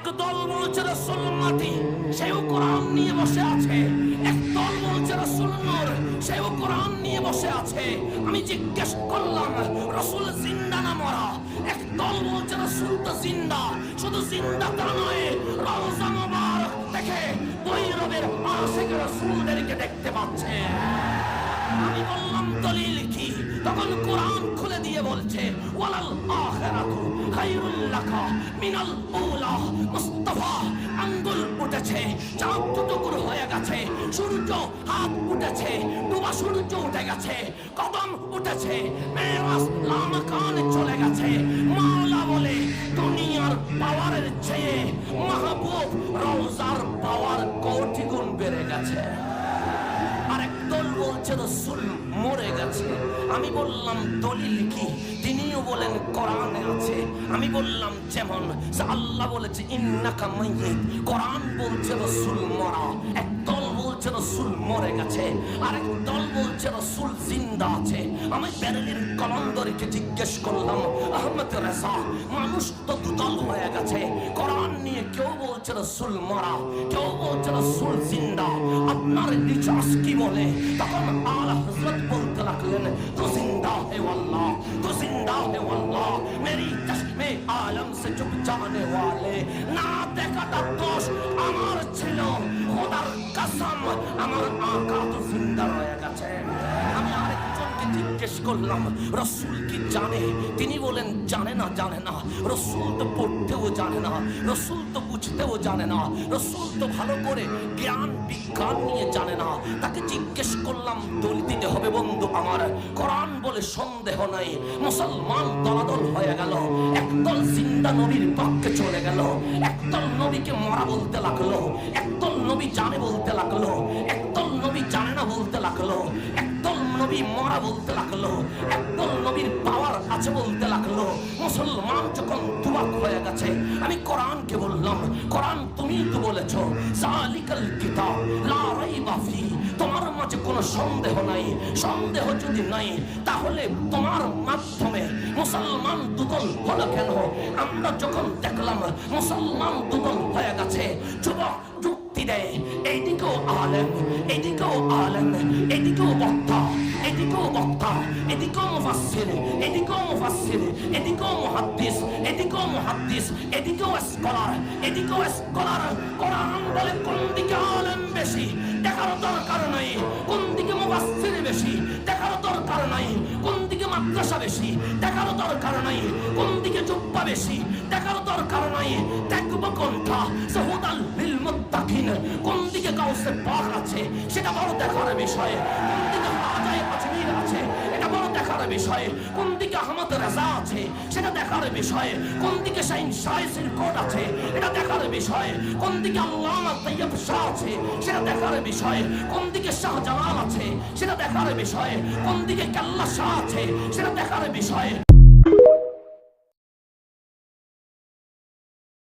একদল বলছে রাসূল মাটি, সেও কোরআন নিয়ে বসে আছে। একদল বলছে রাসূল নূর, সেও কোরআন নিয়ে বসে আছে। আমি জিজ্ঞেস করলাম রাসূল জিন্দা না মরা? একদল বলছে রাসূল তো জিন্দা, শুধু জিন্দা তা নয়, রওজা মুবারক দেখে বৈরবের আশিক রাসূলদেরকে দেখতে পাচ্ছে। আমি বললাম দলিল কি? তখন কোরআন খুলে দিয়ে বলছে ওয়ালাল আখিরাতু খায়রুল লাকা মিনাল উলা। মুস্তাফা আঙ্গুল উঠেছে, চাঁদ টুকরো হয়ে গেছে, সূর্য হাত উঠেছে, ডুবা সূর্য উঠে গেছে, কদম উঠেছে, মেরাজ লামাকানে চলে গেছে। মাওলা বলে দুনিয়ার পাওয়ারের চেয়ে মাহবুব রওজার পাওয়ার কোটি গুণ বেড়ে গেছে। আরেকদল বলছে রাসূল মরে গেছে। আমি বললাম দলিল কি? তিনিও বলেন কোরআনে আছে। আমি বললাম যেমন আল্লাহ বলেছে ইন্নাকা মাইয়িত, কোরআন বলছে রাসূল মরা। একদল বলছে রাসূল মরে গেছে, আরেক দল বলছে রাসূল জিন্দা আছে। আমি বেরেলির কলন্দরকে জিজ্ঞেস করলাম আহমদ রেজা, মানুষ তো দুদল হয়ে গেছে, কোরআন নিয়ে কেউ বলছে রাসূল মরা, কেউ বলছে রাসূল জিন্দা, আপনার নিচাস কি বলে? তখন আলা হযরত বলতে লাগলেন তো জিন্দা হে আল্লাহ, তো জিন্দা হে আল্লাহ, মেরি চশমে আলম সে চুপ জানে ওয়ালে। না দেখাটা দোষ আমার ছিল, খোদার কসম আমার আকা তো জিন্দা রয়ে গেছে। আমি আরেকজনকে জিজ্ঞেস করলাম রাসূল কি জানে? তিনি বলেন জানে না, জানে না। রাসূল তো পড়তেও জানে না, রাসূল তো বুঝতেও জানে না, রাসূল তো ভালো করে জ্ঞান বিজ্ঞান নিয়ে জানে না। তাকে জিজ্ঞেস করলাম দলিল দিতে হবে বন্ধু আমার। কোরআন বলে সন্দেহ নাই। মুসলমান দলাদল হয়ে গেল, একদল জিন্দা নবীর পক্ষে চলে গেল, একদল নবীকে মরা বলতে লাগলো, একদল নবী জানে বলতে লাগলো, একদল নবী জানে না বলতে লাগলো, একদল নবী মরা বলতে লাগলো, একদল নবীর পাওয়ার আছে বলতে লাগলো। মুসলমান যখন দুয়াক হয়ে গেছে, আমি কোরআনকে বললাম কোরআন তুমি তো বলেছো যালিকাল কিতাব লা রাইবা ফি, তোমার মাঝে কোনো সন্দেহ নাই। সন্দেহ যদি নাই তাহলে তোমার মাধ্যমে মুসলমান দুদল হলো কেন? আমরা যখন দেখলাম মুসলমান দুদল হয়ে গেছে, যুবক যুক্তি দেয় এইদিকেও আলেম, এদিকেও আলেম, এদিকেও বক্তা, এদিকেও বক্তা, এদিকেও মুফাসসির, এদিকেও মুফাসসির, এদিকেও মুহাদ্দিস, এদিকেও মুহাদ্দিস, এদিকেও স্কলার, এদিকেও স্কলার। কোরআন বলে কোন দিকে আলেম বেশি দেখার দরকার নাই, কোন দিকে মুফাসসির বেশি দেখার দরকার নাই, কোন দিকে মাদ্রাসা বেশি দেখার দরকার নাই, কোন দিকে জুব্বা বেশি দেখার দরকার নাই। দেখব কোনটা সহুদাল লিল মুত্তাকিন, কোন দিকে গাউসে পাক আছে সেটা বড় দেখার বিষয়, কোন দিকে হাজায়ে আজমির আছে এটা বড় দেখার বিষয়, কোন দিকে আহমদ রেজা আছে সেটা দেখার বিষয়, কোন দিকে শাইন শাইসির কোট আছে এটা দেখার বিষয়, কোন দিকে আল্লামা তাইয়্যিব শাহ আছে সেটা দেখার বিষয়, কোন দিকে শাহজালাল আছে সেটা দেখার বিষয়, কোন দিকে কাল্লা শাহ আছে সেটা দেখার বিষয়।